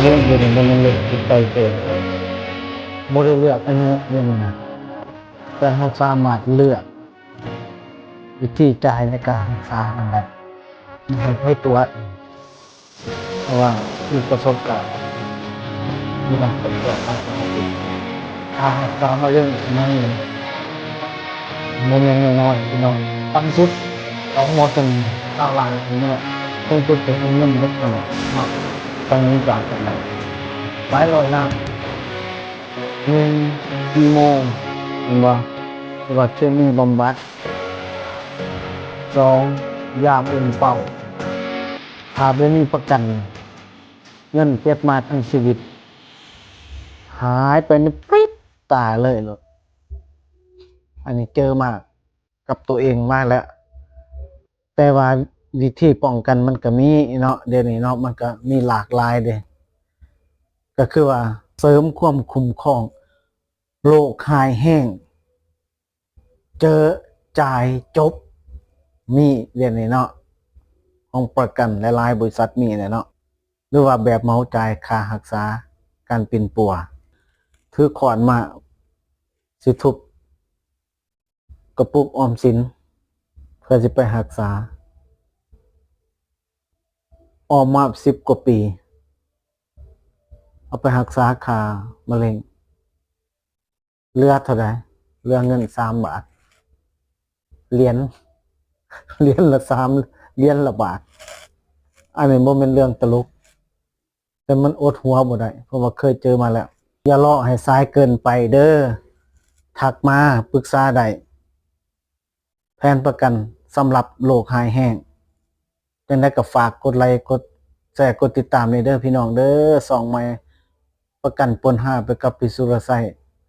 เรื่องอยู่ในมันเลือกที่ใจเกินบ่ได้เลือกอันนี้เรื่องนะแต่เราสามารถเลือกวิธีจ่ายในการรักษามันได้ให้ตัวเองเพราะว่ามีประสบการณ์มีการทดสอบทางสมาธิทางรักษาเราเรื่องนั้นมันยังน้อยน้อยตั้งสุดเอาหมดจนตาลายเนี่ยต้องพูดถึงเงินเล็กน้อยมากตอนนี้จากกันไหนหลายร้อยล้านหนึ่งกี่โมงเห็นบ่ว่าเคมีบำบัดสองยามอุ่นเป่าถ้าไม่มีประกันเงินเก็บมาทั้งชีวิตหายไปในปริ๊บตายเลยเหรออันนี้เจอมากกับตัวเองมากแล้วแต่ว่าวิธีป้องกันมันก็มีเนาะเดี๋ยวนี้เนาะมันก็มีหลากหลายเด้ก็คือว่าเสริมความคุ้มครองโรคหายแห้งเจอจ่ายจบมีเดี๋ยวนี้เนาะของประกันหลายๆบริษัทมีเนาะหรือว่าแบบเหมาจ่ายค่ารักษาการเป็นปัวถือขอนมาสิทุบกระปุกออมสินเพื่อจะไปรักษาออมมา10 กว่าปีเอาไปรักษาค่ามะเร็งเหลือเท่าไหร่เหลือเงิน3 บาทเหรียญละ3 เหรียญละบาทอันนี้บ่แม่นเรื่องตลกแต่มันอดหัวบ่ได้เพราะว่าเคยเจอมาแล้วอย่ารอให้สายเกินไปเด้อทักมาปรึกษาได้แผนประกันสำหรับโรคหายแห้งจังได๋ก็ฝากกดไลค์กดแชร์กดติดตามเด้อพี่น้องเด้อส่องใหม่ประกันปน5ไปกับพี่สุรชัย